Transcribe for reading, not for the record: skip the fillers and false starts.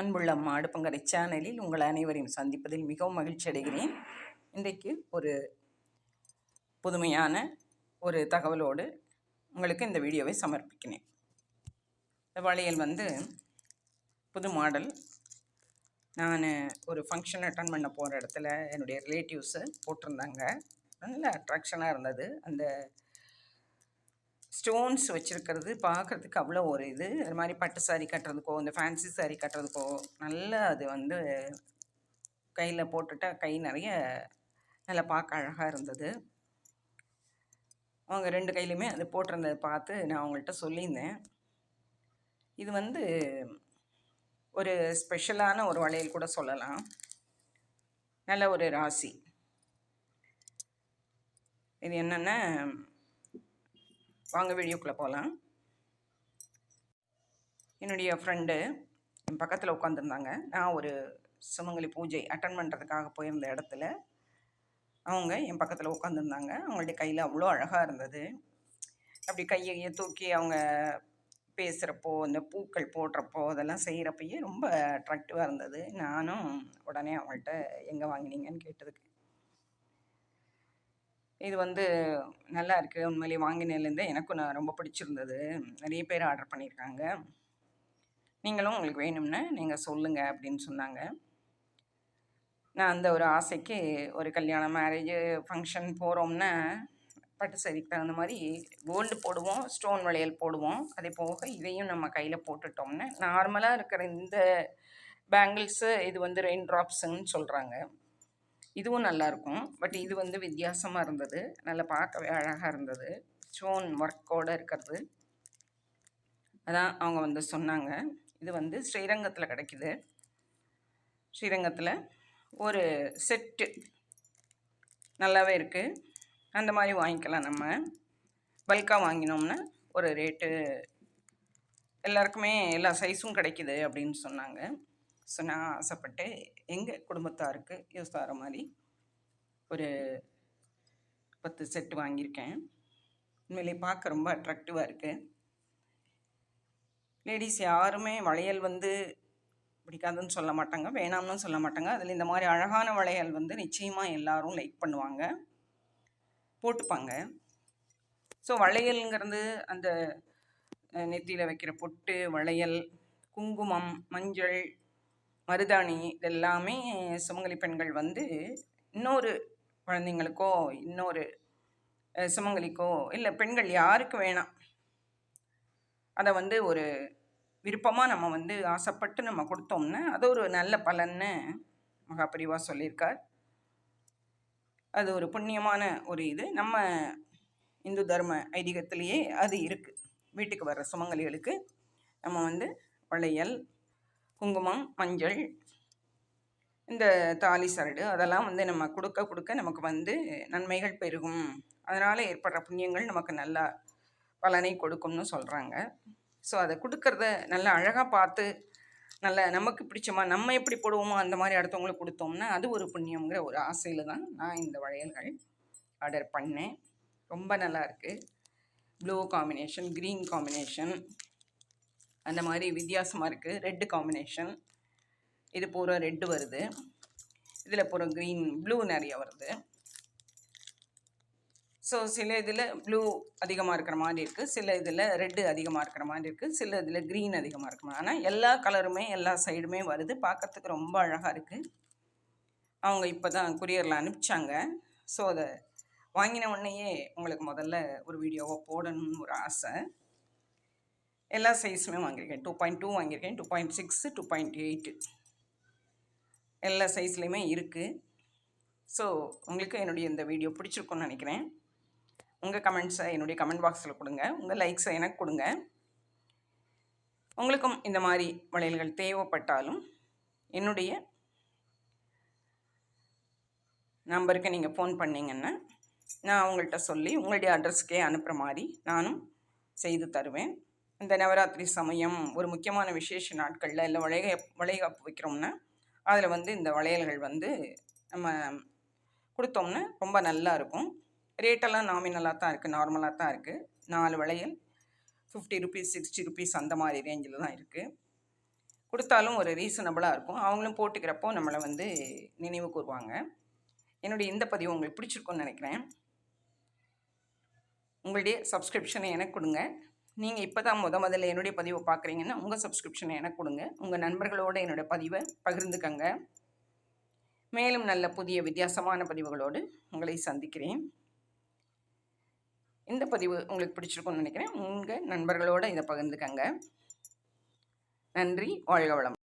அன்புள்ள அம்மா அடுப்பங்கரை சேனலில் உங்கள் அனைவரையும் சந்திப்பதில் மிகவும் மகிழ்ச்சி அடைகிறேன். இன்றைக்கு ஒரு புதுமையான ஒரு தகவலோடு உங்களுக்கு இந்த வீடியோவை சமர்ப்பிக்கிறேன். இந்த வளையல் புது மாடல். நான் ஒரு ஃபங்க்ஷன் அட்டன் பண்ண போகிற இடத்துல என்னுடைய ரிலேட்டிவ்ஸு போட்டிருந்தாங்க. நல்ல அட்ராக்ஷனாக இருந்தது. அந்த ஸ்டோன்ஸ் வச்சுருக்கிறது பார்க்குறதுக்கு அவ்வளோ ஒரு அது மாதிரி பட்டு சாரி கட்டுறதுக்கோ இந்த ஃபேன்சி சாரி கட்டுறதுக்கோ நல்லா அது கையில் போட்டுட்டா கை நிறைய நல்லா பார்க்க அழகாக இருந்தது. அவங்க 2 கையிலையுமே அது போட்டிருந்ததை பார்த்து நான் அவங்கள்ட்ட சொல்லியிருந்தேன். இது ஒரு ஸ்பெஷலான ஒரு வளையல் கூட சொல்லலாம். நல்ல ஒரு ராசி. இது என்னென்னா, வாங்க வீடியோக்குள்ளே போகலாம். என்னுடைய ஃப்ரெண்டு என் பக்கத்தில் உட்காந்துருந்தாங்க. நான் ஒரு சுமங்கலி பூஜை அட்டன் பண்ணுறதுக்காக போயிருந்த இடத்துல அவங்க என் பக்கத்தில் உட்காந்துருந்தாங்க. அவங்களுடைய கையில் அவ்வளோ அழகாக இருந்தது. அப்படி கையை தூக்கி அவங்க பேசுகிறப்போ இந்த பூக்கள் போடுறப்போ அதெல்லாம் செய்கிறப்பயே ரொம்ப அட்ராக்டிவாக இருந்தது. நானும் உடனே அவங்கள்ட்ட எங்கே வாங்கினீங்கன்னு கேட்டதுக்கு, இது நல்லா இருக்குது, உண்மையிலேயே வாங்கினதுலேருந்தே எனக்கும் நான் ரொம்ப பிடிச்சிருந்தது, நிறைய பேர் ஆர்டர் பண்ணியிருக்காங்க, நீங்களும் உங்களுக்கு வேணும்னா நீங்கள் சொல்லுங்கள் அப்படின்னு சொன்னாங்க. நான் அந்த ஒரு ஆசைக்கு ஒரு கல்யாணம் மேரேஜு ஃபங்க்ஷன் போகிறோம்னா பட்டு சரிக்கு தகுந்த மாதிரி கோல்டு போடுவோம், ஸ்டோன் வளையல் போடுவோம். அதே போக இதையும் நம்ம கையில் போட்டுட்டோம்னா நார்மலாக இருக்கிற இந்த பேங்கிள்ஸு இது ரெயின் ட்ராப்ஸுன்னு சொல்கிறாங்க. இதுவும் நல்லாயிருக்கும். பட் இது வித்தியாசமாக இருந்தது. நல்லா பார்க்கவே அழகாக இருந்தது. ஸ்டோன் ஒர்க்கோடு இருக்கிறது. அதான் அவங்க சொன்னாங்க. இது ஸ்ரீரங்கத்தில் கிடைக்குது. ஸ்ரீரங்கத்தில் ஒரு செட்டு நல்லாவே இருக்குது. அந்த மாதிரி வாங்கிக்கலாம். நம்ம பல்காக வாங்கினோம்னா ஒரு ரேட்டு, எல்லாருக்குமே எல்லா சைஸும் கிடைக்கிது அப்படின்னு சொன்னாங்க. ஸோ நான் ஆசைப்பட்டு எங்கள் குடும்பத்தாருக்கு யூஸ் ஆகிற மாதிரி ஒரு 10 செட்டு வாங்கியிருக்கேன். உண்மையிலே பார்க்க ரொம்ப அட்ராக்டிவாக இருக்குது. லேடிஸ் யாருமே வளையல் பிடிக்காதுன்னு சொல்ல மாட்டாங்க, வேணாம்னு சொல்ல மாட்டாங்க. அதில் இந்த மாதிரி அழகான வளையல் நிச்சயமாக எல்லோரும் லைக் பண்ணுவாங்க, போட்டுப்பாங்க. ஸோ வளையலுங்கிறது அந்த நெத்தியில் வைக்கிற பொட்டு, வளையல், குங்குமம், மஞ்சள், மருதாணி இதெல்லாமே சுமங்கலி பெண்கள் இன்னொரு குழந்தைங்களுக்கோ இன்னொரு சுமங்கலிக்கோ இல்லை பெண்கள் யாருக்கு வேணாம் அதை ஒரு விருப்பமாக நம்ம ஆசைப்பட்டு நம்ம கொடுத்தோம்னா அது ஒரு நல்ல பலன்னு மகாபரிவா சொல்லியிருக்கார். அது ஒரு புண்ணியமான ஒரு நம்ம இந்து தர்ம ஐதீகத்திலேயே அது இருக்குது. வீட்டுக்கு வர்ற சுமங்கலிகளுக்கு நம்ம வளையல், குங்குமம், மஞ்சள், இந்த தாலி சரடு அதெல்லாம் நம்ம கொடுக்க கொடுக்க நமக்கு நன்மைகள் பெருகும். அதனால் ஏற்படுற புண்ணியங்கள் நமக்கு நல்லா பலனை கொடுக்கும்னு சொல்கிறாங்க. ஸோ அதை கொடுக்கறத நல்லா அழகாக பார்த்து நல்லா நமக்கு பிடிச்சமா நம்ம எப்படி போடுவோமோ அந்த மாதிரி அடுத்தவங்களுக்கு கொடுத்தோம்னா அது ஒரு புண்ணியங்கிற ஒரு ஆசையில் தான் நான் இந்த வளையல்கள் ஆர்டர் பண்ணேன். ரொம்ப நல்லா இருக்குது. ப்ளூ காம்பினேஷன், க்ரீன் காம்பினேஷன், அந்த மாதிரி வித்தியாசமாக இருக்குது. ரெட்டு காம்பினேஷன், இது பூரா ரெட்டு வருது, இதில் பூரா க்ரீன் ப்ளூ நிறைய வருது. ஸோ சில இதில் ப்ளூ அதிகமாக இருக்கிற மாதிரி இருக்குது, சில இதில் ரெட்டு அதிகமாக இருக்கிற மாதிரி இருக்குது, சில இதில் க்ரீன் அதிகமாக இருக்குமா. ஆனால் எல்லா கலருமே எல்லா சைடுமே வருது. பார்க்கறதுக்கு ரொம்ப அழகாக இருக்குது. அவங்க இப்போ தான் கொரியரில் அனுப்பிச்சாங்க. ஸோ அதை வாங்கின உடனேயே உங்களுக்கு முதல்ல ஒரு வீடியோவை போடணும்னு ஒரு ஆசை. எல்லா சைஸுமே வாங்கியிருக்கேன். 2.2 வாங்கியிருக்கேன், 2.6, 2.8 எல்லா சைஸ்லேயுமே இருக்குது. ஸோ உங்களுக்கு என்னுடைய இந்த வீடியோ பிடிச்சிருக்குன்னு நினைக்கிறேன். உங்கள் கமெண்ட்ஸை என்னுடைய கமெண்ட் பாக்ஸில் கொடுங்க, உங்கள் லைக்ஸை எனக்கு கொடுங்க. உங்களுக்கும் இந்த மாதிரி வளையல்கள் தேவைப்பட்டாலும் என்னுடைய நம்பருக்கு நீங்கள் ஃபோன் பண்ணிங்கன்னா நான் உங்கள்கிட்ட சொல்லி உங்களுடைய அட்ரஸ்க்கே அனுப்புகிற மாதிரி நானும் செய்து தருவேன். இந்த நவராத்திரி சமயம் ஒரு முக்கியமான விசேஷ நாட்களில் இல்லை வளைகாப்பு வைக்கிறோம்னா அதில் இந்த வளையல்கள் நம்ம கொடுத்தோம்னா ரொம்ப நல்லா இருக்கும். ரேட்டெல்லாம் நாமினலாக தான் இருக்குது, நார்மலாக தான் இருக்குது. 4 வளையல் 50 ருபீஸ், 60 ருபீஸ் அந்த மாதிரி ரேஞ்சில் தான் இருக்குது. கொடுத்தாலும் ஒரு ரீசனபிளாக இருக்கும். அவங்களும் போட்டுக்கிறப்போ நம்மளை வந்து நினைவு கூறுவாங்க. என்னுடைய இந்த பதிவு உங்களுக்கு பிடிச்சிருக்குன்னு நினைக்கிறேன். உங்களுடைய சப்ஸ்கிரிப்ஷனை எனக்கு கொடுங்க. நீங்கள் இப்போ தான் முதல்ல என்னுடைய பதிவை பார்க்குறீங்கன்னா உங்கள் சப்ஸ்கிரிப்ஷனை எனக்கு கொடுங்க. உங்கள் நண்பர்களோடு என்னுடைய பதிவை பகிர்ந்துக்கங்க. மேலும் நல்ல புதிய வித்தியாசமான பதிவுகளோடு உங்களை சந்திக்கிறேன். இந்த பதிவு உங்களுக்கு பிடிச்சிருக்குன்னு நினைக்கிறேன். உங்கள் நண்பர்களோடு இதை பகிர்ந்துக்கங்க. நன்றி. வாழ்க வளம்.